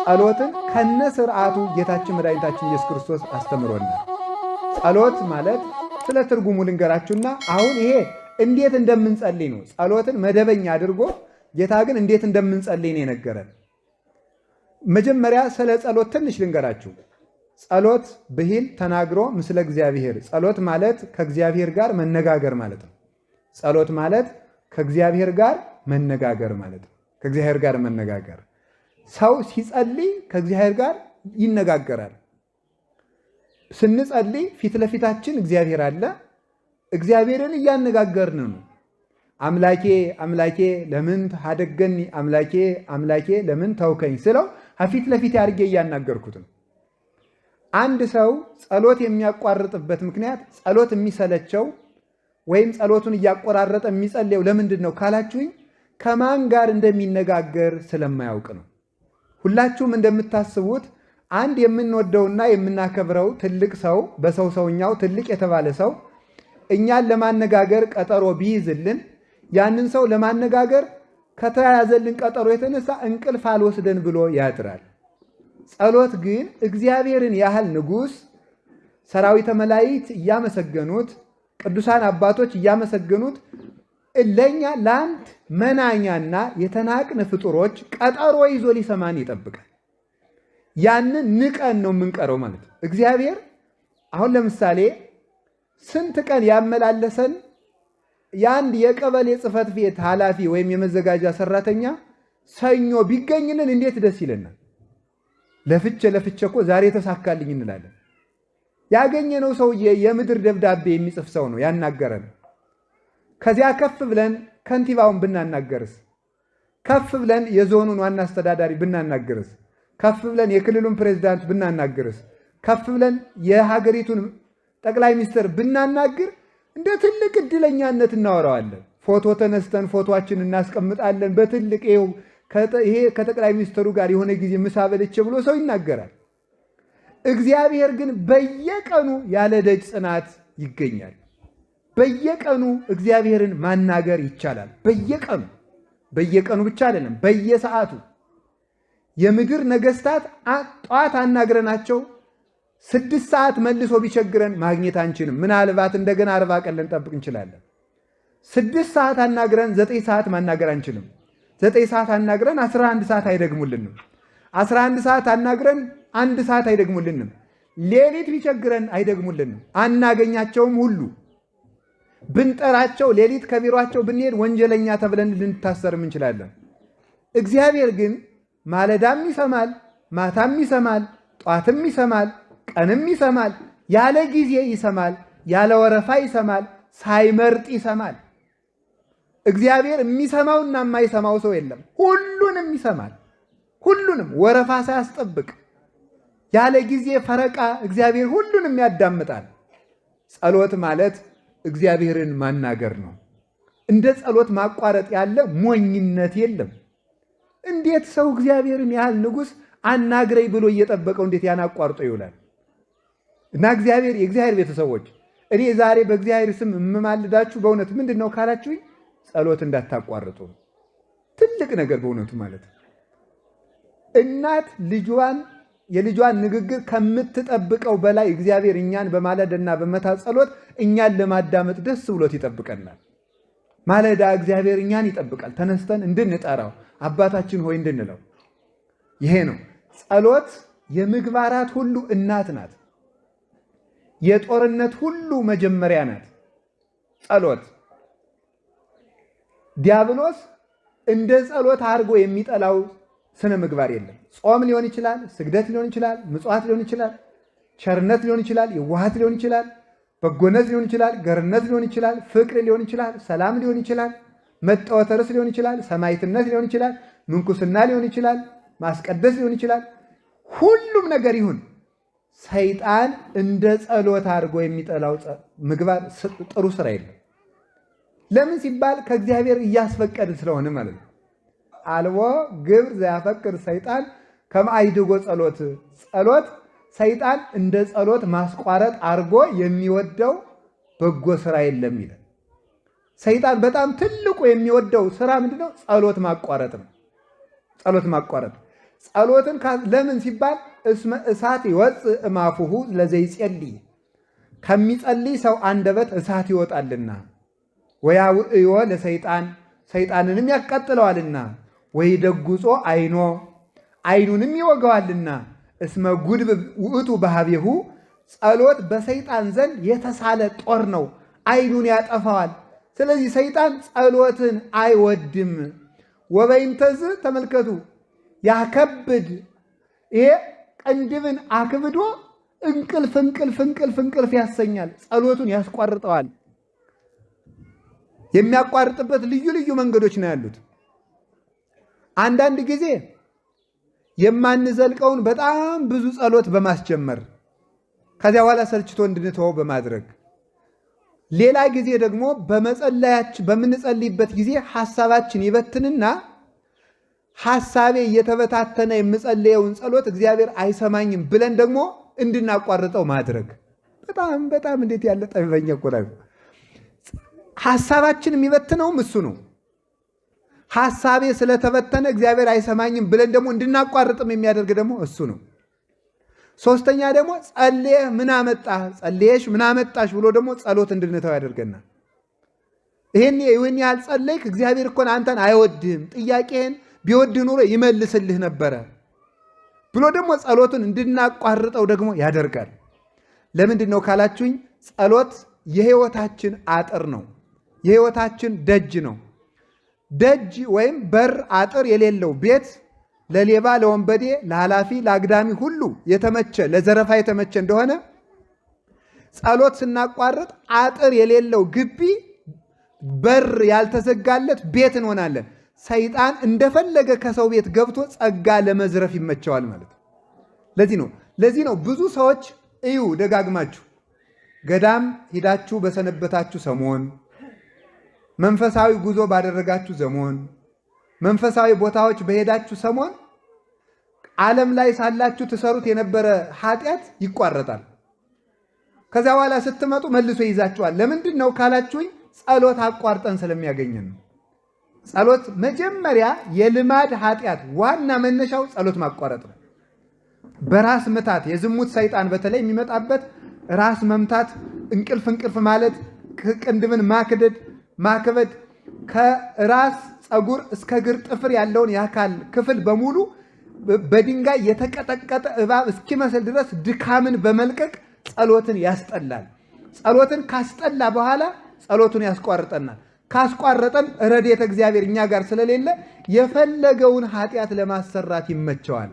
ጸሎትን ከነ ስርዓቱ ጌታችን መድኃኒታችን ኢየሱስ ክርስቶስ አስተምሮናል። ጸሎት ማለት ስለ ትርጉሙ ልንገራችሁና አሁን ይሄ እንዴት እንደምንጸልይ ነው። ጸሎትን መደበኛ አድርጎ ጌታ ግን እንዴት እንደምንጸልይ ነው የነገረን። መጀመሪያ ስለ ጸሎት ትንሽ ልንገራችሁ። ጸሎት ብሂል ተናግሮ ምስለ እግዚአብሔር። ጸሎት ማለት ከእግዚአብሔር ጋር መነጋገር ማለት ነው። ጸሎት ማለት ከእግዚአብሔር ጋር መነጋገር ማለት ነው። ከእግዚአብሔር ጋር መነጋገር። ሰው ሲጸልይ ከእግዚአብሔር ጋር ይነጋገራል። ስንጸልይ ፊት ለፊታችን እግዚአብሔር አለ። እግዚአብሔርን እያነጋገርን ነው። አምላኬ አምላኬ ለምን ታደገኒ፣ አምላኬ አምላኬ ለምን ተውከኝ ስለው ፊት ለፊት አድርጌ እያናገርኩት ነው። አንድ ሰው ጸሎት የሚያቋርጥበት ምክንያት ጸሎት የሚሰለቸው ወይም ጸሎቱን እያቆራረጠ የሚጸልየው ለምንድን ነው ካላችሁኝ፣ ከማን ጋር እንደሚነጋገር ስለማያውቅ ነው። ሁላችሁም እንደምታስቡት አንድ የምንወደውና የምናከብረው ትልቅ ሰው በሰው ሰውኛው ትልቅ የተባለ ሰው እኛን ለማነጋገር ቀጠሮ ቢይዝልን ያንን ሰው ለማነጋገር ከተያዘልን ቀጠሮ የተነሳ እንቅልፍ አልወስደን ብሎ ያድራል። ጸሎት ግን እግዚአብሔርን ያህል ንጉሥ ሰራዊተ መላእክት እያመሰገኑት ቅዱሳን አባቶች እያመሰገኑት ለኛ ለአንድ መናኛና የተናቅን ፍጡሮች ቀጠሮ ይዞ ሊሰማን ይጠብቃል። ያንን ንቀን ነው የምንቀረው ማለት ነው። እግዚአብሔር አሁን ለምሳሌ ስንት ቀን ያመላለሰን የአንድ የቀበሌ ጽሕፈት ቤት ኃላፊ ወይም የመዘጋጃ ሰራተኛ ሰኞ ቢገኝልን እንዴት ደስ ይለናል። ለፍቼ እኮ ዛሬ ተሳካልኝ እንላለን። ያገኘነው ሰውዬ የምድር ደብዳቤ የሚጽፍ ሰው ነው ያናገረን። ከዚያ ከፍ ብለን ከንቲባውን ብናናገርስ፣ ከፍ ብለን የዞኑን ዋና አስተዳዳሪ ብናናገርስ፣ ከፍ ብለን የክልሉን ፕሬዝዳንት ብናናገርስ፣ ከፍ ብለን የሀገሪቱን ጠቅላይ ሚኒስትር ብናናግር እንደ ትልቅ እድለኛነት እናወራዋለን። ፎቶ ተነስተን ፎቶአችን እናስቀምጣለን በትልቅ ይሄ ከጠቅላይ ሚኒስትሩ ጋር የሆነ ጊዜ ምሳ በልቼ ብሎ ሰው ይናገራል። እግዚአብሔር ግን በየቀኑ ያለ ደጅ ጽናት ይገኛል። በየቀኑ እግዚአብሔርን ማናገር ይቻላል። በየቀኑ ብቻ አይደለም፣ በየሰዓቱ የምድር ነገስታት ጠዋት አናግረናቸው 6 ሰዓት መልሶ ቢቸግረን ማግኘት አንችልም። ምናልባት እንደገና 40 ቀን ልንጠብቅ እንችላለን። 6 ሰዓት አናግረን 9 ሰዓት ማናገር አንችልም። 9 ሰዓት አናግረን 11 ሰዓት አይደግሙልንም። 11 ሰዓት አናግረን 1 ሰዓት አይደግሙልንም። ሌሊት ቢቸግረን አይደግሙልንም። አናገኛቸውም ሁሉ ብንጠራቸው ሌሊት ከቢሯቸው ብንሄድ ወንጀለኛ ተብለን ልንታሰርም እንችላለን። እግዚአብሔር ግን ማለዳም ይሰማል፣ ማታም ይሰማል፣ ጧትም ይሰማል፣ ቀንም ይሰማል፣ ያለ ጊዜ ይሰማል፣ ያለ ወረፋ ይሰማል፣ ሳይመርጥ ይሰማል። እግዚአብሔር የሚሰማውና የማይሰማው ሰው የለም። ሁሉንም ይሰማል። ሁሉንም ወረፋ ሳያስጠብቅ ያለ ጊዜ ፈረቃ እግዚአብሔር ሁሉንም ያዳምጣል። ጸሎት ማለት እግዚአብሔርን ማናገር ነው። እንደ ጸሎት ማቋረጥ ያለ ሞኝነት የለም። እንዴት ሰው እግዚአብሔርን ያህል ንጉሥ አናግረኝ ብሎ እየጠበቀው እንዴት ያን አቋርጦ ይውላል? እና የእግዚአብሔር ቤተሰቦች እኔ ዛሬ በእግዚአብሔር ስም የምማልዳችሁ በእውነት ምንድን ነው ካላችሁኝ፣ ጸሎት እንዳታቋርጡ። ትልቅ ነገር በእውነቱ ማለት እናት የልጇን ንግግር ከምትጠብቀው በላይ እግዚአብሔር እኛን በማለዳና በመታ ጸሎት እኛን ለማዳመጥ ደስ ብሎት ይጠብቀናል። ማለዳ እግዚአብሔር እኛን ይጠብቃል፣ ተነስተን እንድንጠራው አባታችን ሆይ እንድንለው። ይሄ ነው ጸሎት። የምግባራት ሁሉ እናት ናት። የጦርነት ሁሉ መጀመሪያ ናት ጸሎት። ዲያብሎስ እንደ ጸሎት አድርጎ የሚጠላው ስነ ምግባር የለም። ጾም ሊሆን ይችላል፣ ስግደት ሊሆን ይችላል፣ ምጽዋት ሊሆን ይችላል፣ ቸርነት ሊሆን ይችላል፣ የዋሃት ሊሆን ይችላል፣ በጎነት ሊሆን ይችላል፣ ገርነት ሊሆን ይችላል፣ ፍቅር ሊሆን ይችላል፣ ሰላም ሊሆን ይችላል፣ መጠወተርስ ሊሆን ይችላል፣ ሰማዕትነት ሊሆን ይችላል፣ ምንኩስና ሊሆን ይችላል፣ ማስቀደስ ሊሆን ይችላል። ሁሉም ነገር ይሁን ሰይጣን እንደ ጸሎት አድርጎ የሚጠላው ምግባር ጥሩ ስራ የለም። ለምን ሲባል ከእግዚአብሔር እያስፈቀድን ስለሆነ ማለት ነው። አልቦ ግብር ዘያፈቅር ሰይጣን ከመአይድጎ ጸሎት። ጸሎት ሰይጣን እንደ ጸሎት ማስቋረጥ አድርጎ የሚወደው በጎ ስራ የለም ይላል። ሰይጣን በጣም ትልቁ የሚወደው ስራ ምንድነው? ጸሎት ማቋረጥ ነው። ጸሎት ማቋረጥ። ጸሎትን ለምን ሲባል እስመ እሳት ይወፅእ እማፉሁ ለዘይጸልይ ከሚጸልይ ሰው አንደበት እሳት ይወጣልና፣ ወያውዕዮ ለሰይጣን ሰይጣንንም ያቃጥለዋልና፣ ወይደጉጾ አይኖ አይኑንም ይወገዋልና፣ እስመ ጉድብ ውእቱ ባህቤሁ ጸሎት በሰይጣን ዘንድ የተሳለ ጦር ነው፣ አይኑን ያጠፋዋል። ስለዚህ ሰይጣን ጸሎትን አይወድም። ወበይንተዝ ተመልከቱ ያከብድ ይሄ ቅንድብን አክብዶ እንቅልፍ እንቅልፍ እንቅልፍ እንቅልፍ ያሰኛል፣ ጸሎቱን ያስቋርጠዋል። የሚያቋርጥበት ልዩ ልዩ መንገዶች ነው ያሉት። አንዳንድ ጊዜ የማንዘልቀውን በጣም ብዙ ጸሎት በማስጀመር ከዚያ በኋላ ሰልችቶ እንድንተወው በማድረግ፣ ሌላ ጊዜ ደግሞ በምንጸልይበት ጊዜ ሐሳባችን ይበትንና ሐሳቤ እየተበታተነ የምጸልየውን ጸሎት እግዚአብሔር አይሰማኝም ብለን ደግሞ እንድናቋርጠው ማድረግ። በጣም በጣም እንዴት ያለ ጠቢበኛ እኮ ነው። ሐሳባችን የሚበትነውም እሱ ነው። ሐሳቤ ስለተበተነ እግዚአብሔር አይሰማኝም ብለን ደግሞ እንድናቋርጥም የሚያደርግ ደግሞ እሱ ነው። ሶስተኛ ደግሞ ጸልየህ ምን አመጣህ፣ ጸልየሽ ምን አመጣሽ ብሎ ደግሞ ጸሎት እንድንተው ያደርገናል። ይህን ያህል ጸለይክ፣ እግዚአብሔር እኮ አንተን አይወድህም፣ ጥያቄህን ቢወድህ ኑሮ ይመልስልህ ነበረ ብሎ ደግሞ ጸሎትን እንድናቋርጠው ደግሞ ያደርጋል። ለምንድን ነው ካላችሁኝ፣ ጸሎት የህይወታችን አጥር ነው፣ የህይወታችን ደጅ ነው። ደጅ ወይም በር አጥር የሌለው ቤት ለሌባ፣ ለወንበዴ፣ ለኃላፊ፣ ለአግዳሚ ሁሉ የተመቸ ለዘረፋ የተመቸ እንደሆነ ጸሎት ስናቋርጥ አጥር የሌለው ግቢ፣ በር ያልተዘጋለት ቤት እንሆናለን። ሰይጣን እንደፈለገ ከሰው ቤት ገብቶ ጸጋ ለመዝረፍ ይመቸዋል ማለት ነው። ለዚህ ነው ብዙ ሰዎች እዩ ደጋግማችሁ ገዳም ሂዳችሁ በሰነበታችሁ ሰሞን፣ መንፈሳዊ ጉዞ ባደረጋችሁ ሰሞን፣ መንፈሳዊ ቦታዎች በሄዳችሁ ሰሞን ዓለም ላይ ሳላችሁ ትሰሩት የነበረ ኃጢአት ይቋረጣል። ከዚያ በኋላ ስትመጡ መልሶ ይዛችኋል። ለምንድን ነው ካላችሁኝ፣ ጸሎት አቋርጠን ስለሚያገኘን ነው። ጸሎት መጀመሪያ የልማድ ኃጢአት ዋና መነሻው ጸሎት ማቋረጥ ነው። በራስ ምታት የዝሙት ሰይጣን በተለይ የሚመጣበት ራስ መምታት፣ እንቅልፍ ማለት፣ ቅንድብን ማክበድ፣ ከራስ ፀጉር እስከ እግር ጥፍር ያለውን የአካል ክፍል በሙሉ በድንጋይ የተቀጠቀጠ እባብ እስኪመስል ድረስ ድካምን በመልቀቅ ጸሎትን ያስጠላል። ጸሎትን ካስጠላ በኋላ ጸሎቱን ያስቋርጠናል። ካስቋረጠን ረድኤተ እግዚአብሔር እኛ ጋር ስለሌለ የፈለገውን ኃጢአት ለማሰራት ይመቸዋል።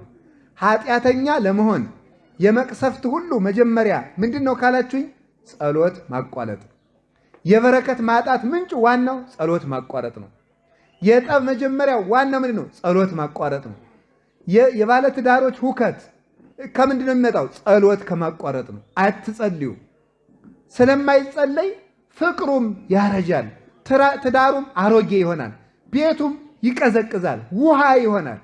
ኃጢአተኛ ለመሆን የመቅሰፍት ሁሉ መጀመሪያ ምንድን ነው ካላችሁኝ፣ ጸሎት ማቋረጥ። የበረከት ማጣት ምንጭ ዋናው ጸሎት ማቋረጥ ነው። የጠብ መጀመሪያ ዋናው ምንድን ነው? ጸሎት ማቋረጥ ነው። የባለ ትዳሮች ሁከት ከምንድን ነው የሚመጣው? ጸሎት ከማቋረጥ ነው። አትጸልዩ። ስለማይጸለይ ፍቅሩም ያረጃል፣ ትዳሩም አሮጌ ይሆናል፣ ቤቱም ይቀዘቅዛል፣ ውሃ ይሆናል፣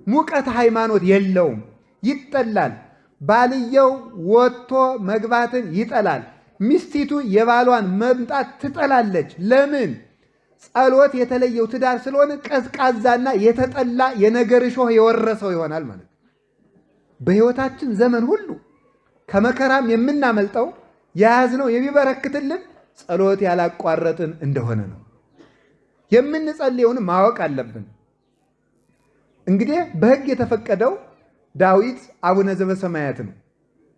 ሙቀት ሃይማኖት የለውም፣ ይጠላል። ባልየው ወጥቶ መግባትን ይጠላል፣ ሚስቲቱ የባሏን መምጣት ትጠላለች። ለምን? ጸሎት የተለየው ትዳር ስለሆነ ቀዝቃዛና የተጠላ የነገር እሾህ የወረሰው ይሆናል ማለት። በሕይወታችን ዘመን ሁሉ ከመከራም የምናመልጠው የያዝነው የሚበረክትልን ጸሎት ያላቋረጥን እንደሆነ ነው። የምንጸልየውን ማወቅ አለብን። እንግዲህ በሕግ የተፈቀደው ዳዊት አቡነ ዘበሰማያት ነው።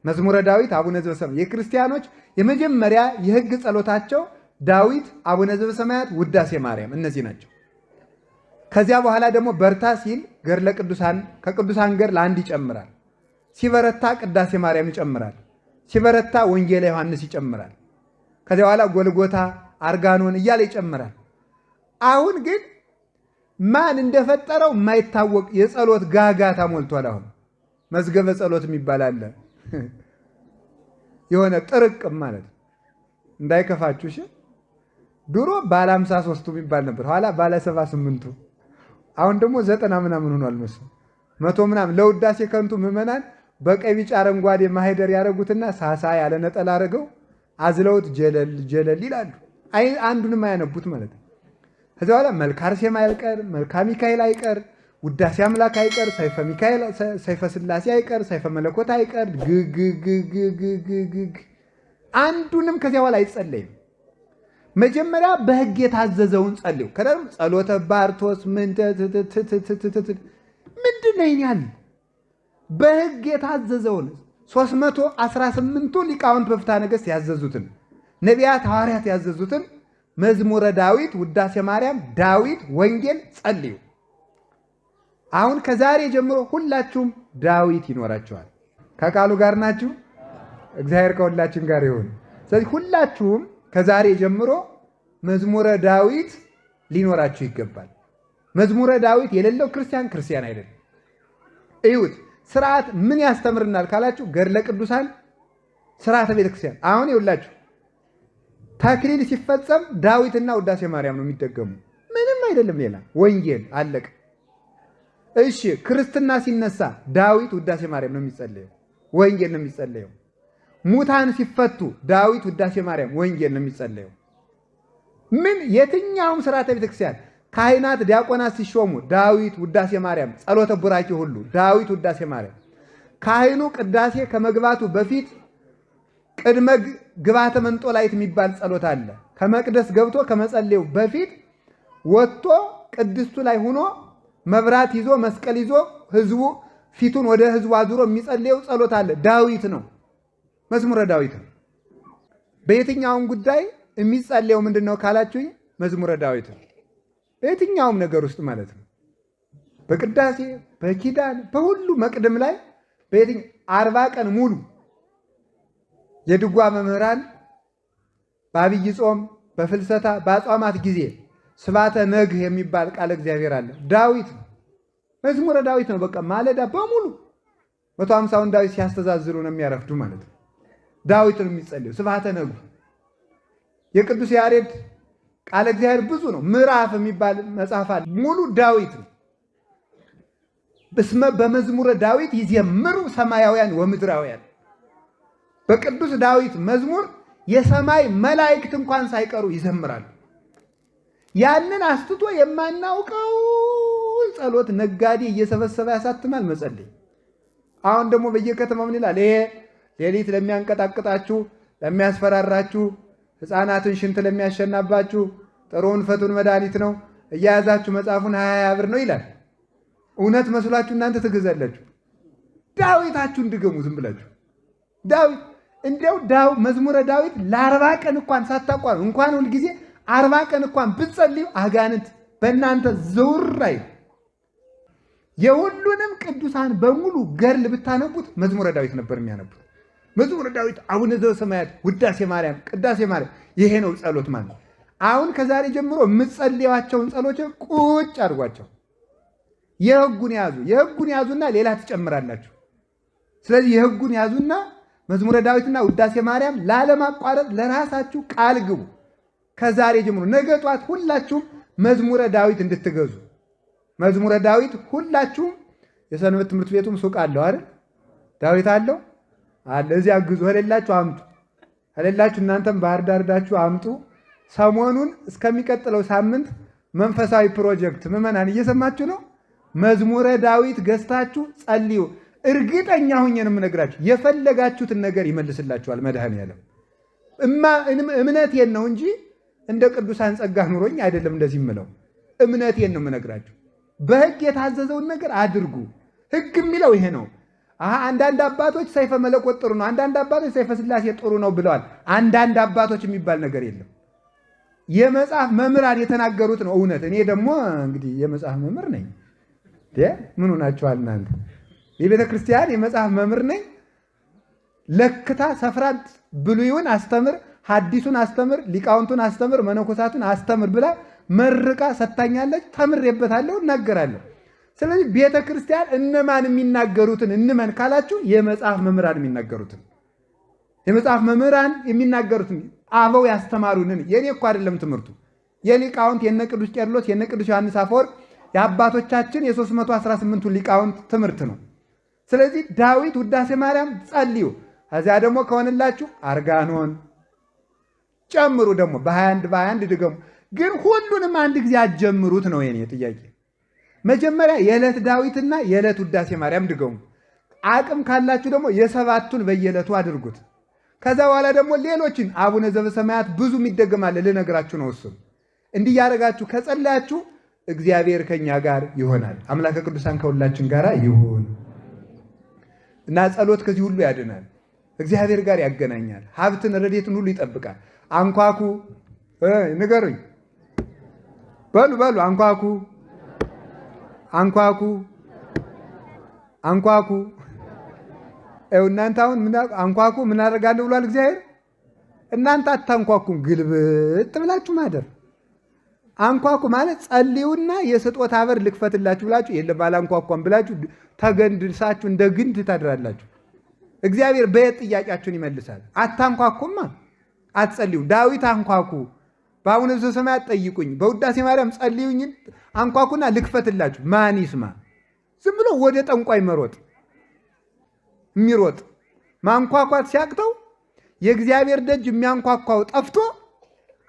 መዝሙረ ዳዊት አቡነ ዘበሰማያት የክርስቲያኖች የመጀመሪያ የሕግ ጸሎታቸው ዳዊት፣ አቡነ ዘበሰማያት፣ ውዳሴ ማርያም እነዚህ ናቸው። ከዚያ በኋላ ደግሞ በርታ ሲል ገድለ ቅዱሳን ከቅዱሳን ገድል አንድ ይጨምራል። ሲበረታ ቅዳሴ ማርያም ይጨምራል። ሲበረታ ወንጌለ ዮሐንስ ይጨምራል። ከዚያ በኋላ ጎልጎታ፣ አርጋኖን እያለ ይጨምራል። አሁን ግን ማን እንደፈጠረው የማይታወቅ የጸሎት ጋጋታ ሞልቷል። አሁን መዝገበ ጸሎት የሚባል አለ። የሆነ ጥርቅም ማለት እንዳይከፋችሁ እሺ። ድሮ ባለ 53ቱ የሚባል ነበር፣ ኋላ ባለ 78ቱ፣ አሁን ደግሞ 90 ምናምን ሆኗል መሰለኝ 100 ምናምን። ለውዳሴ ከንቱ ምዕመናን በቀይ ቢጫ አረንጓዴ ማህደር ያረጉትና ሳሳ ያለ ነጠላ አረገው አዝለውት ጀለል ጀለል ይላሉ። አንዱንም አያነቡት ማለት ነው። ከዚያ በኋላ መልካ አርሴማ አይቀር፣ መልካ ሚካኤል አይቀር፣ ውዳሴ አምላክ አይቀር፣ ሰይፈ ሚካኤል፣ ሰይፈ ሥላሴ አይቀር፣ ሰይፈ መለኮት አይቀር፣ ግግግግግግግ አንዱንም ከዚያ በኋላ አይጸለይም። መጀመሪያ በሕግ የታዘዘውን ጸልዩ። ከደም ጸሎተ ባርቶስ ምንድን ነው ይኛል? በሕግ የታዘዘውን 318ቱ ሊቃውንት በፍትሐ ነገሥት ያዘዙትን ነቢያት ሐዋርያት ያዘዙትን መዝሙረ ዳዊት፣ ውዳሴ ማርያም፣ ዳዊት፣ ወንጌል ጸልዩ። አሁን ከዛሬ ጀምሮ ሁላችሁም ዳዊት ይኖራችኋል። ከቃሉ ጋር ናችሁ? እግዚአብሔር ከሁላችን ጋር ይሁን። ስለዚህ ሁላችሁም ከዛሬ ጀምሮ መዝሙረ ዳዊት ሊኖራችሁ ይገባል። መዝሙረ ዳዊት የሌለው ክርስቲያን አይደለም። እዩት። ስርዓት ምን ያስተምርናል ካላችሁ ገድለ ቅዱሳን፣ ስርዓተ ቤተክርስቲያን። አሁን ይውላችሁ ተክሊል ሲፈጸም ዳዊትና ውዳሴ ማርያም ነው የሚደገሙ፣ ምንም አይደለም ሌላ። ወንጌል አለቀ። እሺ ክርስትና ሲነሳ ዳዊት ውዳሴ ማርያም ነው የሚጸለየው፣ ወንጌል ነው የሚጸለየው። ሙታን ሲፈቱ ዳዊት ውዳሴ ማርያም ወንጌል ነው የሚጸለየው። ምን የትኛውም ስርዓተ ቤተክርስቲያን ካህናት ዲያቆናት ሲሾሙ ዳዊት ውዳሴ ማርያም፣ ጸሎተ ቡራኪ ሁሉ ዳዊት ውዳሴ ማርያም። ካህኑ ቅዳሴ ከመግባቱ በፊት ቅድመ ግባተ መንጦላይት የሚባል ጸሎት አለ። ከመቅደስ ገብቶ ከመጸለዩ በፊት ወጥቶ ቅድስቱ ላይ ሆኖ መብራት ይዞ መስቀል ይዞ ህዝቡ ፊቱን ወደ ህዝቡ አዙሮ የሚጸልየው ጸሎት አለ። ዳዊት ነው፣ መዝሙረ ዳዊት ነው። በየትኛውም ጉዳይ የሚጸልየው ምንድነው ካላችሁኝ መዝሙረ ዳዊት ነው። በየትኛውም ነገር ውስጥ ማለት ነው። በቅዳሴ በኪዳን በሁሉ መቅደም ላይ በየትኛው 40 ቀን ሙሉ የድጓ መምህራን በአብይ ጾም በፍልሰታ በአጽዋማት ጊዜ ስባተ ነግህ የሚባል ቃል እግዚአብሔር አለ። ዳዊት መዝሙረ ዳዊት ነው። በቃ ማለዳ በሙሉ 150ውን ዳዊት ሲያስተዛዝሩ ነው የሚያረፍዱ ማለት ነው። ዳዊት ነው የሚጸልዩ። ስባተ ነግህ የቅዱስ ያሬድ ቃል እግዚአብሔር ብዙ ነው። ምዕራፍ የሚባል መጽሐፍ አለ፣ ሙሉ ዳዊት ነው። በስመ በመዝሙረ ዳዊት ይዘምሩ ሰማያውያን ወምድራውያን። በቅዱስ ዳዊት መዝሙር የሰማይ መላእክት እንኳን ሳይቀሩ ይዘምራሉ። ያንን አስትቶ የማናውቀውን ጸሎት ነጋዴ እየሰበሰበ ያሳትማል መጸለይ። አሁን ደግሞ በየከተማው ምን ይላል? ይሄ ሌሊት ለሚያንቀጣቅጣችሁ ለሚያስፈራራችሁ ሕፃናትን ሽንት ለሚያሸናባችሁ ጥሩውን ፈቱን መድኃኒት ነው፣ እያያዛችሁ መጽሐፉን 20 ብር ነው ይላል። እውነት መስሏችሁ እናንተ ትገዛላችሁ። ዳዊታችሁን ድገሙ ዝም ብላችሁ። ዳዊት እንዲያው መዝሙረ ዳዊት ለ40 ቀን እንኳን ሳታቋሩ እንኳን ሁል ጊዜ 40 ቀን እንኳን ብትጸልዩ አጋንንት በእናንተ ዘውር አይል። የሁሉንም ቅዱሳን በሙሉ ገድል ብታነቡት መዝሙረ ዳዊት ነበር የሚያነቡት። መዝሙረ ዳዊት፣ አቡነ ዘበሰማያት፣ ውዳሴ ማርያም፣ ቅዳሴ ማርያም። ይሄ ነው ጸሎት ማለት። አሁን ከዛሬ ጀምሮ የምትጸልዩዋቸውን ጸሎች ቁጭ አድርጓቸው። የሕጉን ያዙና ሌላ ትጨምራላችሁ። ስለዚህ የሕጉን ያዙና መዝሙረ ዳዊትና ውዳሴ ማርያም ላለማቋረጥ ለራሳችሁ ቃል ግቡ። ከዛሬ ጀምሮ ነገ ጧት ሁላችሁም መዝሙረ ዳዊት እንድትገዙ። መዝሙረ ዳዊት ሁላችሁም የሰንበት ትምህርት ቤቱም ሱቅ አለው አይደል? ዳዊት አለው አለ። እዚያ ግዙ። ከሌላችሁ አምጡ። ከሌላችሁ እናንተም ባህር ዳር ዳችሁ አምጡ። ሰሞኑን እስከሚቀጥለው ሳምንት መንፈሳዊ ፕሮጀክት ምዕመናን እየሰማችሁ ነው። መዝሙረ ዳዊት ገዝታችሁ ጸልዩ። እርግጠኛ ሆኜ ነው የምነግራችሁ፣ የፈለጋችሁትን ነገር ይመልስላችኋል መድኃኔዓለም። እምነቴን ነው እንጂ እንደ ቅዱሳን ጸጋ ኑሮኝ አይደለም እንደዚህ የምለው። እምነቴን ነው የምነግራችሁ። በሕግ የታዘዘውን ነገር አድርጉ። ሕግ የሚለው ይሄ ነው። አንዳንድ አባቶች ሰይፈ መለኮት ጥሩ ነው፣ አንዳንድ አባቶች ሰይፈ ሥላሴ ጥሩ ነው ብለዋል። አንዳንድ አባቶች የሚባል ነገር የለም። የመጽሐፍ መምህራን የተናገሩት ነው እውነት። እኔ ደግሞ እንግዲህ የመጽሐፍ መምህር ነኝ። ምን ሆናችኋል እናንተ? የቤተ ክርስቲያን የመጽሐፍ መምህር ነኝ። ለክታ ሰፍራት ብሉይውን አስተምር፣ ሐዲሱን አስተምር፣ ሊቃውንቱን አስተምር፣ መነኮሳቱን አስተምር ብላ መርቃ ሰጥታኛለች። ተምሬበታለሁ፣ እናገራለሁ። ስለዚህ ቤተ ክርስቲያን እነማን የሚናገሩትን እንመን ካላችሁ የመጽሐፍ መምህራን የሚናገሩትን፣ የመጽሐፍ መምህራን የሚናገሩትን አበው ያስተማሩንን። የኔ እኮ አይደለም ትምህርቱ፣ የሊቃውንት የነ ቅዱስ ቄርሎስ የነ ቅዱስ ዮሐንስ አፈወርቅ የአባቶቻችን የ318ቱ ሊቃውንት ትምህርት ነው። ስለዚህ ዳዊት ውዳሴ ማርያም ጸልዩ። ከዚያ ደግሞ ከሆነላችሁ አርጋኖን ጨምሩ። ደግሞ በ21 ድገሙ። ግን ሁሉንም አንድ ጊዜ አትጀምሩት ነው የኔ ጥያቄ። መጀመሪያ የዕለት ዳዊትና የዕለት ውዳሴ ማርያም ድገሙ። አቅም ካላችሁ ደግሞ የሰባቱን በየዕለቱ አድርጉት። ከዛ በኋላ ደግሞ ሌሎችን አቡነ ዘበሰማያት ብዙ ይደገማል ልነግራችሁ ነው። እሱም እንዲህ ያደረጋችሁ ከጸለያችሁ እግዚአብሔር ከኛ ጋር ይሆናል። አምላከ ቅዱሳን ከሁላችን ጋር ይሁን እና ጸሎት ከዚህ ሁሉ ያድናል፣ እግዚአብሔር ጋር ያገናኛል፣ ሀብትን ረድኤትን ሁሉ ይጠብቃል። አንኳኩ ንገሩኝ በሉ አንኳኩ አንኳኩ አንኳኩ። እናንተ አሁን አንኳኩ ምን አደርጋለሁ ብሏል እግዚአብሔር? እናንተ አታንኳኩም፣ ግልብጥ ብላችሁ ማደር። አንኳኩ ማለት ጸልዩና የስጦታ በር ልክፈትላችሁ ብላችሁ የለም አላንኳኳም ብላችሁ ተገንድሳችሁ እንደ ግንድ ታድራላችሁ። እግዚአብሔር በየት ጥያቄያችሁን ይመልሳል? አታንኳኩማ፣ አትጸልዩ። ዳዊት አንኳኩ፣ በአቡነ ዘበሰማያት ጠይቁኝ፣ በውዳሴ ማርያም ጸልዩኝ፣ አንኳኩና ልክፈትላችሁ። ማን ይስማ? ዝም ብሎ ወደ ጠንቋይ የሚሮጥ ማንኳኳት ሲያቅተው የእግዚአብሔር ደጅ የሚያንኳኳው ጠፍቶ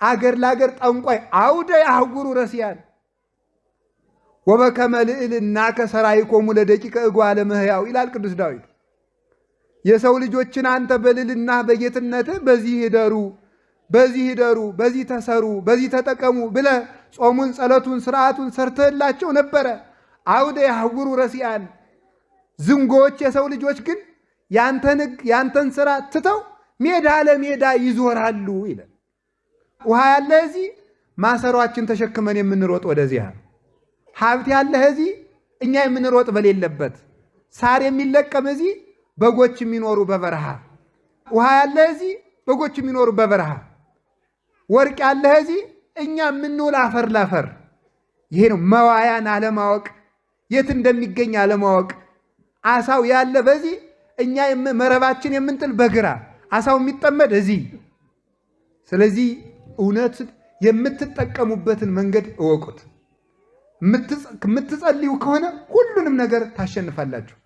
አገር ለአገር ጠንቋይ አውደ ያህጉሩ ረሲያን ወበከመ ልዕልና ከሰራይኮሙ ለደቂቀ እጓለ እመሕያው ይላል ቅዱስ ዳዊት። የሰው ልጆችን አንተ በልዕልና በጌትነትህ በዚህ ይደሩ፣ በዚህ ተሰሩ፣ በዚህ ተጠቀሙ ብለህ ጾሙን፣ ጸሎቱን፣ ስርዓቱን ሰርተህላቸው ነበረ። አውደ ያህጉሩ ረሲያን ዝንጎዎች የሰው ልጆች ግን ያንተን ስራ ትተው ሜዳ ለሜዳ ይዞራሉ ይላል። ውሃ ያለ እዚህ ማሰሯችን ተሸክመን የምንሮጥ ወደዚያ፣ ሀብት ያለ እዚህ እኛ የምንሮጥ በሌለበት፣ ሳር የሚለቀም እዚህ በጎች የሚኖሩ በበረሃ፣ ውሃ ያለ እዚህ በጎች የሚኖሩ በበረሃ፣ ወርቅ ያለ እዚህ እኛ የምንውል አፈር ላፈር። ይሄ ነው መዋያን አለማወቅ፣ የት እንደሚገኝ አለማወቅ። አሳው ያለ በዚህ እኛ መረባችን የምንጥል በግራ፣ አሳው የሚጠመድ እዚህ። ስለዚህ እውነት የምትጠቀሙበትን መንገድ እወቁት። የምትጸልዩ ከሆነ ሁሉንም ነገር ታሸንፋላችሁ።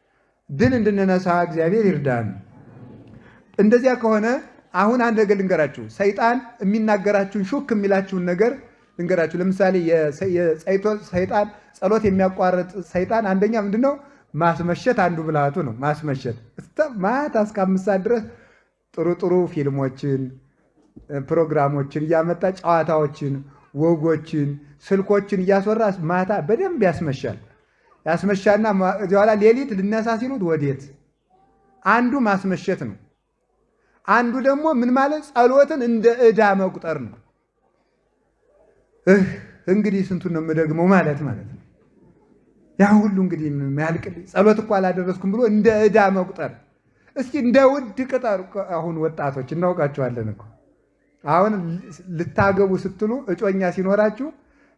ድል እንድንነሳ እግዚአብሔር ይርዳን። እንደዚያ ከሆነ አሁን አንድ ነገር ልንገራችሁ። ሰይጣን የሚናገራችሁን ሹክ የሚላችሁን ነገር ልንገራችሁ። ለምሳሌ ሰይጣን ጸሎት የሚያቋርጥ ሰይጣን አንደኛ ምንድነው? ማስመሸት አንዱ ብልሃቱ ነው። ማስመሸት ማታ እስከ 5 ሰዓት ድረስ ጥሩ ጥሩ ፊልሞችን፣ ፕሮግራሞችን እያመጣ ጨዋታዎችን፣ ወጎችን፣ ስልኮችን እያስወራ ማታ በደንብ ያስመሻል። ያስመሻና በኋላ ሌሊት ልነሳ ሲሉት ወዴት? አንዱ ማስመሸት ነው። አንዱ ደግሞ ምን ማለት ጸሎትን እንደ ዕዳ መቁጠር ነው። እንግዲህ ስንቱን ነው የምደግመው ማለት ነው። ያ ሁሉ እንግዲህ የሚያልቅልኝ ጸሎት እኮ አላደረስኩም ብሎ እንደ ዕዳ መቁጠር። እስኪ እንደ ውድ ቅጠር። አሁን ወጣቶች እናውቃቸዋለን እኮ አሁን ልታገቡ ስትሉ እጮኛ ሲኖራችሁ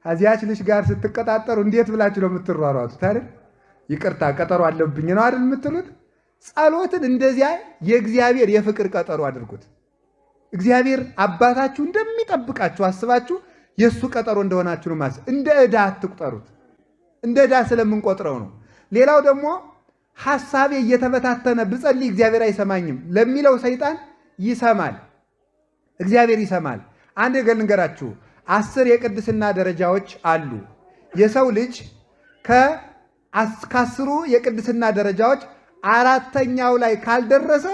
ከዚያች ልጅ ጋር ስትቀጣጠሩ እንዴት ብላችሁ ነው የምትሯሯጡት አይደል? ይቅርታ ቀጠሮ አለብኝ ነው አይደል የምትሉት? ጸሎትን እንደዚያ የእግዚአብሔር የፍቅር ቀጠሮ አድርጉት። እግዚአብሔር አባታችሁ እንደሚጠብቃችሁ አስባችሁ የእሱ ቀጠሮ እንደሆናችሁ ነው ማለት። እንደ ዕዳ አትቁጠሩት። እንደ ዕዳ ስለምንቆጥረው ነው። ሌላው ደግሞ ሐሳቤ እየተበታተነ ብጸልይ እግዚአብሔር አይሰማኝም ለሚለው ሰይጣን ይሰማል፣ እግዚአብሔር ይሰማል። አንድ ነገር ልንገራችሁ። 10 የቅድስና ደረጃዎች አሉ። የሰው ልጅ ከ10 የቅድስና ደረጃዎች 4ኛው ላይ ካልደረሰ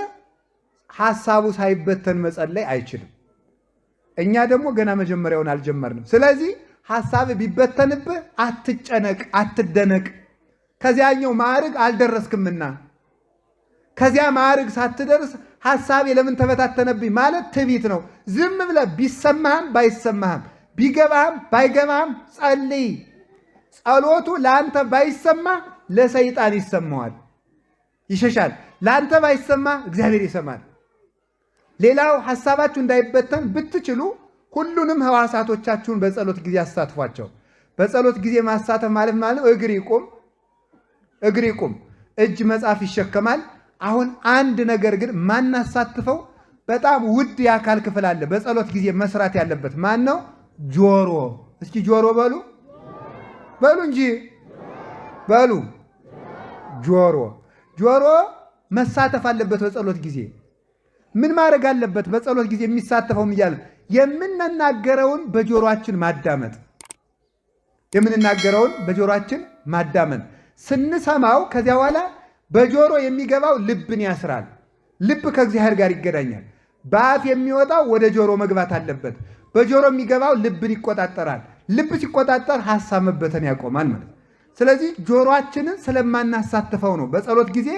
ሐሳቡ ሳይበተን መጸለይ አይችልም። እኛ ደግሞ ገና መጀመሪያውን አልጀመርንም። ስለዚህ ሐሳብ ቢበተንብህ አትጨነቅ፣ አትደነቅ። ከዚያኛው ማዕረግ አልደረስክምና ከዚያ ማዕረግ ሳትደርስ ሐሳቤ ለምን ተበታተነብኝ ማለት ትዕቢት ነው። ዝም ብለህ ቢሰማህም ባይሰማህም ቢገባህም ባይገባህም ጸልይ። ጸሎቱ ለአንተ ባይሰማ ለሰይጣን ይሰማዋል፣ ይሸሻል። ለአንተ ባይሰማ እግዚአብሔር ይሰማል። ሌላው ሐሳባችሁ እንዳይበተን ብትችሉ ሁሉንም ሕዋሳቶቻችሁን በጸሎት ጊዜ አሳትፏቸው። በጸሎት ጊዜ ማሳተፍ ማለት እግር ይቁም፣ እጅ መጽሐፍ ይሸከማል። አሁን አንድ ነገር ግን ማናሳትፈው በጣም ውድ የአካል ክፍል አለ በጸሎት ጊዜ መስራት ያለበት። ማን ነው? ጆሮ። እስኪ ጆሮ በሉ እንጂ በሉ። ጆሮ መሳተፍ አለበት በጸሎት ጊዜ። ምን ማድረግ አለበት? በጸሎት ጊዜ የሚሳተፈው እያለ የምንናገረውን በጆሮአችን ማዳመጥ። የምንናገረውን በጆሮአችን ማዳመን ስንሰማው ከዚያ በኋላ በጆሮ የሚገባው ልብን ያስራል። ልብ ከእግዚአብሔር ጋር ይገናኛል። በአፍ የሚወጣው ወደ ጆሮ መግባት አለበት። በጆሮ የሚገባው ልብን ይቆጣጠራል። ልብ ሲቆጣጠር ሐሳብ መበተን ያቆማል ማለት። ስለዚህ ጆሮአችንን ስለማናሳትፈው ነው በጸሎት ጊዜ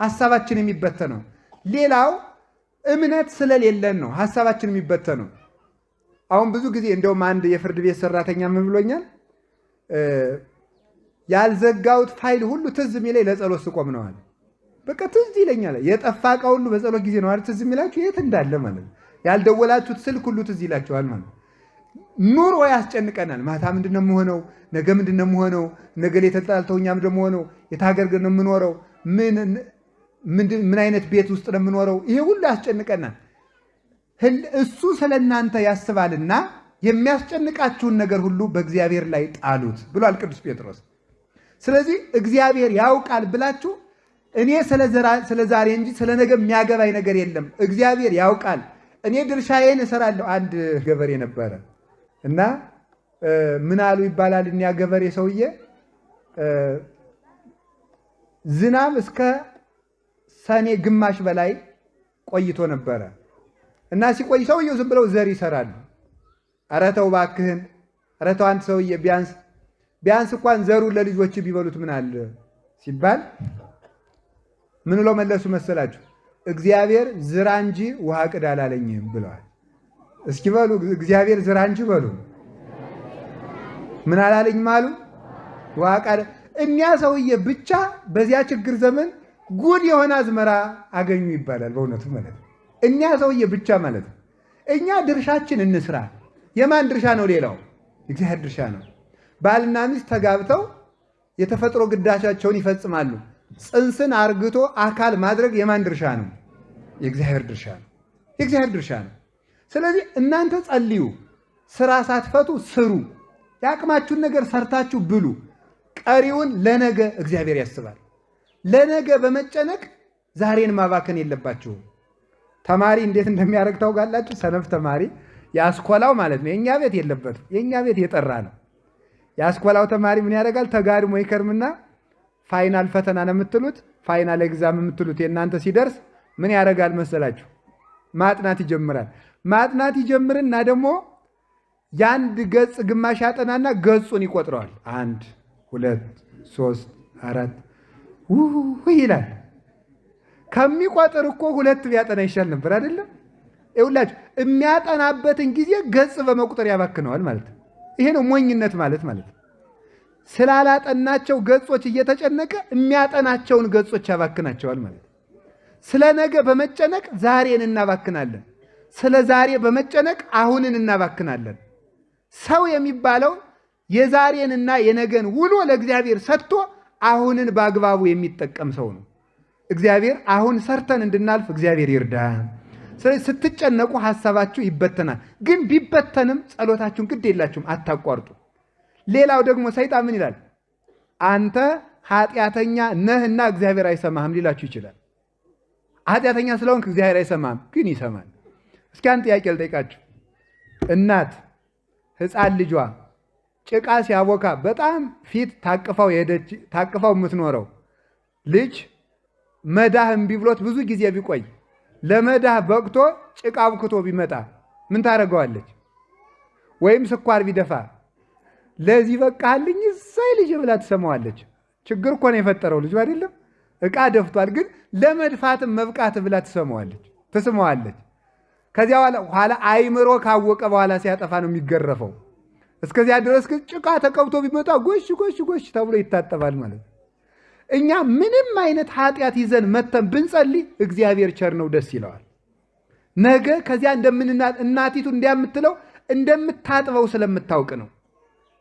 ሐሳባችን የሚበተነው። ሌላው እምነት ስለሌለን ነው ሐሳባችን የሚበተነው። አሁን ብዙ ጊዜ እንደውም አንድ የፍርድ ቤት ሰራተኛ ምን ብሎኛል? ያልዘጋውት ፋይል ሁሉ ትዝ የሚለኝ ለጸሎት ስቆም ነው አለ። በቃ ትዝ ይለኛል። የጠፋ ዕቃ ሁሉ በጸሎት ጊዜ ነው አይደል ትዝ የሚላችሁ? የት እንዳለ ማለት ነው። ያልደወላችሁት ስልክ ሁሉ ትዝ ይላችኋል ማለት ነው። ኑሮ ያስጨንቀናል። ማታ ምንድነው የምሆነው? ነገ ምንድነው የምሆነው? ነገ ላይ ተጣልተውኛም ደግሞ ሆነው የታገር ግን ነው የምኖረው? ምን አይነት ቤት ውስጥ ነው የምኖረው? ይሄ ሁሉ ያስጨንቀናል። እሱ ስለናንተ ያስባልና የሚያስጨንቃችሁን ነገር ሁሉ በእግዚአብሔር ላይ ጣሉት ብሏል ቅዱስ ጴጥሮስ። ስለዚህ እግዚአብሔር ያውቃል ብላችሁ እኔ ስለ ዛሬ እንጂ ስለ ነገ የሚያገባኝ ነገር የለም፣ እግዚአብሔር ያውቃል፣ እኔ ድርሻዬን እሰራለሁ። አንድ ገበሬ ነበረ እና ምን አሉ ይባላል እኒያ ገበሬ ሰውዬ ዝናብ እስከ ሰኔ ግማሽ በላይ ቆይቶ ነበረ እና ሲቆይ ሰውየው ዝም ብለው ዘር ይሰራሉ። ኧረ ተው እባክህን፣ ኧረ ተው አንተ ሰውዬ ቢያንስ እንኳን ዘሩን ለልጆች ቢበሉት ምን አለ ሲባል ምን ብለው መለሱ መሰላችሁ? እግዚአብሔር ዝራ እንጂ ውሃ ቅዳ አላለኝም ብለዋል። እስኪ በሉ እግዚአብሔር ዝራ እንጂ በሉ። ምን አላለኝም አሉ? ውሃ ቅዳ። እኛ ሰውዬ ብቻ በዚያ ችግር ዘመን ጉድ የሆነ አዝመራ አገኙ ይባላል። በእውነቱ ማለት ነው እኛ ሰውዬ ብቻ ማለት ነው። እኛ ድርሻችን እንስራ። የማን ድርሻ ነው? ሌላው እግዚአብሔር ድርሻ ነው። ባልና ሚስት ተጋብተው የተፈጥሮ ግዳቻቸውን ይፈጽማሉ። ጽንስን አርግቶ አካል ማድረግ የማን ድርሻ ነው? የእግዚአብሔር ድርሻ ነው። የእግዚአብሔር ድርሻ ነው። ስለዚህ እናንተ ጸልዩ፣ ስራ ሳትፈቱ ስሩ፣ ያቅማችሁን ነገር ሰርታችሁ ብሉ። ቀሪውን ለነገ እግዚአብሔር ያስባል። ለነገ በመጨነቅ ዛሬን ማባከን የለባችሁም። ተማሪ እንዴት እንደሚያደርግ ታውቃላችሁ? ሰነፍ ተማሪ ያስኮላው ማለት ነው። የኛ ቤት የለበትም። የኛ ቤት የጠራ ነው። ያስኮላው ተማሪ ምን ያደርጋል? ተጋድሞ ይከርምና ፋይናል ፈተና ነው የምትሉት፣ ፋይናል ኤግዛም የምትሉት የእናንተ ሲደርስ ምን ያደርጋል መሰላችሁ? ማጥናት ይጀምራል። ማጥናት ይጀምርና ደግሞ የአንድ ገጽ ግማሽ ያጠናና ገጹን ይቆጥረዋል። 1 2 3 4 ይላል። ከሚቆጥር እኮ 2 ቢያጠና ይሻል ነበር አይደለም? ይኸውላችሁ የሚያጠናበትን ጊዜ ገጽ በመቁጠር ያባክነዋል ማለት ነው። ይሄ ነው ሞኝነት ማለት ነው። ስላላጠናቸው ገጾች እየተጨነቀ የሚያጠናቸውን ገጾች ያባክናቸዋል ማለት ነው። ስለ ነገ በመጨነቅ ዛሬን እናባክናለን። ስለ ዛሬ በመጨነቅ አሁንን እናባክናለን። ሰው የሚባለው የዛሬንና የነገን ውሎ ለእግዚአብሔር ሰጥቶ አሁንን በአግባቡ የሚጠቀም ሰው ነው። እግዚአብሔር አሁን ሰርተን እንድናልፍ እግዚአብሔር ይርዳን። ስለዚህ ስትጨነቁ ሐሳባችሁ ይበተናል። ግን ቢበተንም ጸሎታችሁን ግድ የላችሁም፣ አታቋርጡ። ሌላው ደግሞ ሰይጣን ምን ይላል? አንተ ኃጢአተኛ ነህና እግዚአብሔር አይሰማህም ሊላችሁ ይችላል። ኃጢአተኛ ስለሆንክ እግዚአብሔር አይሰማህም፣ ግን ይሰማል። እስኪ አንድ ጥያቄ ልጠይቃችሁ። እናት ሕፃን ልጇ ጭቃ ሲያቦካ በጣም ፊት ታቅፋው የምትኖረው ልጅ መዳህ እምቢ ብሎት ብዙ ጊዜ ቢቆይ ለመዳህ በቅቶ ጭቃ አብክቶ ቢመጣ ምን ታደርገዋለች? ወይም ስኳር ቢደፋ ለዚህ በቃልኝ እሰይ ልጅ ብላ ትሰማዋለች። ችግር እኮ ነው የፈጠረው ልጅ አይደለም? ዕቃ ደፍቷል፣ ግን ለመድፋትም መብቃት ብላ ትስመዋለች። ከዚያ በኋላ አይምሮ ካወቀ በኋላ ሲያጠፋ ነው የሚገረፈው። እስከዚያ ድረስ ግን ጭቃ ተቀብቶ ቢመጣ ጎሽ ጎሽ ጎሽ ተብሎ ይታጠባል ማለት ነው። እኛ ምንም አይነት ኃጢአት ይዘን መተን ብንጸልይ እግዚአብሔር ቸር ነው፣ ደስ ይለዋል። ነገ ከዚያ እናቲቱ እንዲያምትለው እንደምታጥበው ስለምታውቅ ነው።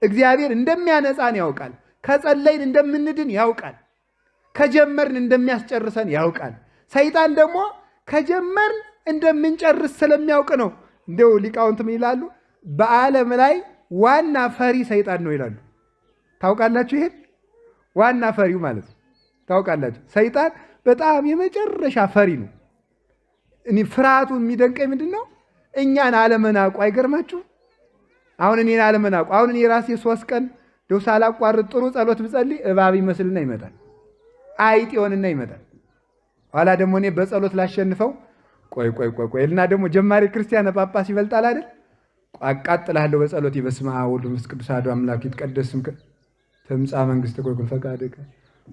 እግዚአብሔር እንደሚያነጻን ያውቃል። ከጸለይን እንደምንድን ያውቃል። ከጀመርን እንደሚያስጨርሰን ያውቃል። ሰይጣን ደግሞ ከጀመርን እንደምንጨርስ ስለሚያውቅ ነው። እንደው ሊቃውንት ምን ይላሉ? በዓለም ላይ ዋና ፈሪ ሰይጣን ነው ይላሉ። ታውቃላችሁ? ይሄን ዋና ፈሪው ማለት ነው። ታውቃላችሁ? ሰይጣን በጣም የመጨረሻ ፈሪ ነው። እኔ ፍርሃቱ የሚደንቀኝ ምንድነው? እኛን አለመናቁ። አይገርማችሁ? አሁን እኔን አለመናቁ። አሁን እኔ ራሴ 3 ቀን ደው ሳላቋርጥ ጥሩ ጸሎት ብጸልይ እባብ ይመስልና ይመጣል፣ አይጥ ይሆንና ይመጣል። ኋላ ደግሞ እኔ በጸሎት ላሸንፈው ቆይ እና ደግሞ ጀማሪ ክርስቲያን ጳጳስ ይበልጣል አይደል? አቃጥላለሁ በጸሎት በስመ አብ ወወልድ ወመንፈስ ቅዱስ አሐዱ አምላክ ይትቀደስ ስምከ ትምጻእ መንግሥትከ ወይኩን ፈቃድከ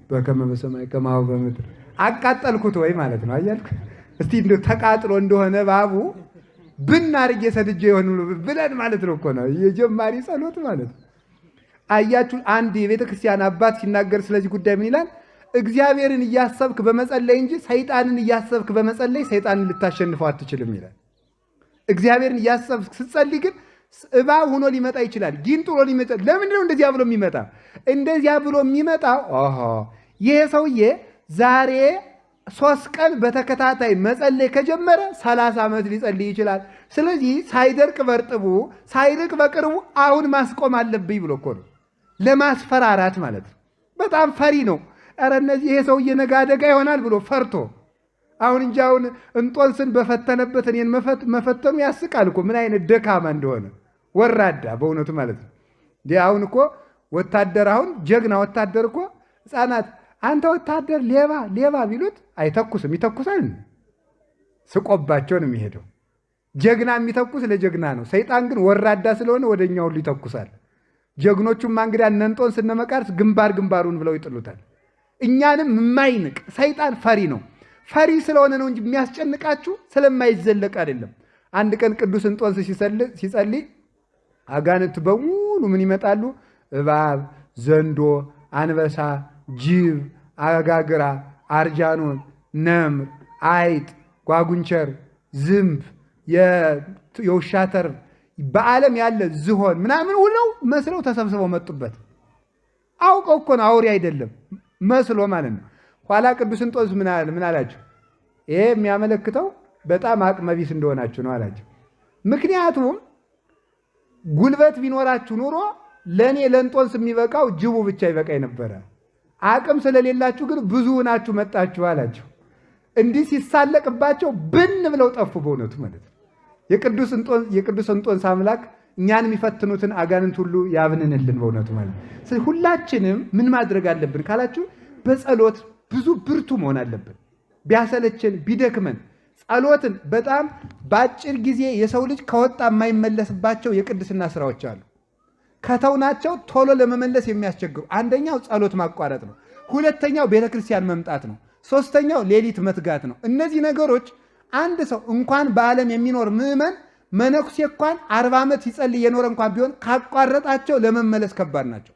በከመ በሰማይ ከማሁ በምድር። አቃጠልኩት ወይ ማለት ነው። አያልኩ እስቲ እንደው ተቃጥሎ እንደሆነ እባቡ ብናርጌ ሰድጄ ይሆን ብለን ማለት ነው እኮ ነው የጀማሪ ጸሎት ማለት ነው። አያችሁ አንድ የቤተ ክርስቲያን አባት ሲናገር ስለዚህ ጉዳይ ምን ይላል? እግዚአብሔርን እያሰብክ በመጸለይ እንጂ ሰይጣንን እያሰብክ በመጸለይ ሰይጣንን ልታሸንፈው አትችልም ይላል። እግዚአብሔርን እያሰብክ ስትጸልይ ግን እባብ ሆኖ ሊመጣ ይችላል፣ ጊንጥሎ ሊመጣ። ለምንድን ነው እንደዚያ ብሎ የሚመጣ? እንደዚያ ብሎ የሚመጣው ይሄ ሰውዬ ዛሬ 3 ቀን በተከታታይ መጸለይ ከጀመረ 30 ዓመት ሊጸልይ ይችላል። ስለዚህ ሳይደርቅ በርጥቡ ሳይርቅ በቅርቡ አሁን ማስቆም አለብኝ ብሎ እኮ ነው፣ ለማስፈራራት ማለት ነው። በጣም ፈሪ ነው። ኧረ እነዚህ ይሄ ሰውዬ ነገ አደጋ ይሆናል ብሎ ፈርቶ አሁን እንጂ አሁን እንጦንስን በፈተነበት እኔን መፈተኑ ያስቃል እኮ ምን አይነት ደካማ እንደሆነ ወራዳ በእውነቱ ማለት ነው። አሁን እኮ ወታደር አሁን ጀግና ወታደር እኮ ሕፃናት አንተ ወታደር ሌባ ቢሉት አይተኩስም። ይተኩሳል? ስቆባቸው ነው የሚሄደው። ጀግና የሚተኩስ ለጀግና ነው። ሰይጣን ግን ወራዳ ስለሆነ ወደኛ ሁሉ ይተኩሳል። ጀግኖቹማ እንግዲህ እነ እንጦንስ እነ መቃርስ ግንባሩን ብለው ይጥሉታል። እኛንም የማይንቅ ሰይጣን ፈሪ ነው። ፈሪ ስለሆነ ነው እንጂ የሚያስጨንቃችሁ ስለማይዘለቅ አይደለም። አንድ ቀን ቅዱስ እንጦንስ ሲጸልይ አጋንንት በሙሉ ምን ይመጣሉ? እባብ፣ ዘንዶ፣ አንበሳ፣ ጅብ፣ አጋግራ፣ አርጃኖን፣ ነምር፣ አይጥ፣ ጓጉንቸር፣ ዝምብ፣ የውሻ ተርብ፣ በዓለም ያለ ዝሆን ምናምን ሁለው መስለው ተሰብስበው መጡበት። አውቀው እኮ ነው፣ አውሬ አይደለም መስሎ ማለት ነው። ኋላ ቅዱስ እንጦንስ ምን አላቸው? ይሄ የሚያመለክተው በጣም አቅመቢስ እንደሆናችሁ ነው አላቸው። ምክንያቱም ጉልበት ቢኖራችሁ ኑሮ ለእኔ ለእንጦንስ የሚበቃው ጅቡ ብቻ ይበቃኝ ነበረ። አቅም ስለሌላችሁ ግን ብዙ ናችሁ መጣችሁ አላቸው። እንዲህ ሲሳለቅባቸው ብን ብለው ጠፉ። በእውነቱ ማለት ነው የቅዱስ እንጦንስ አምላክ እኛን የሚፈትኑትን አጋንንት ሁሉ ያብንንልን። በእውነቱ ማለት ነው ሁላችንም ምን ማድረግ አለብን ካላችሁ በጸሎት ብዙ ብርቱ መሆን አለብን። ቢያሰለችን ቢደክመን ጸሎትን በጣም በአጭር ጊዜ የሰው ልጅ ከወጣ የማይመለስባቸው የቅድስና ስራዎች አሉ። ከተውናቸው ቶሎ ለመመለስ የሚያስቸግሩ አንደኛው ጸሎት ማቋረጥ ነው። ሁለተኛው ቤተክርስቲያን መምጣት ነው። ሶስተኛው ሌሊት መትጋት ነው። እነዚህ ነገሮች አንድ ሰው እንኳን በዓለም የሚኖር ምዕመን መነኩሴ እንኳን 40 ዓመት ሲጸልይ የኖረ እንኳን ቢሆን ካቋረጣቸው ለመመለስ ከባድ ናቸው።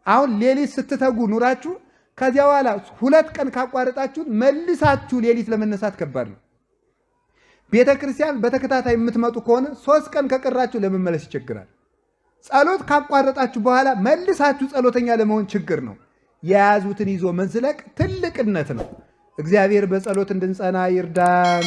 አሁን ሌሊት ስትተጉ ኑራችሁ ከዚያ በኋላ 2 ቀን ካቋረጣችሁ መልሳችሁ ሌሊት ለመነሳት ከባድ ነው። ቤተክርስቲያን በተከታታይ የምትመጡ ከሆነ 3 ቀን ከቀራችሁ ለመመለስ ይቸግራል። ጸሎት ካቋረጣችሁ በኋላ መልሳችሁ ጸሎተኛ ለመሆን ችግር ነው። የያዙትን ይዞ መዝለቅ ትልቅነት ነው። እግዚአብሔር በጸሎት እንድንጸና ይርዳን።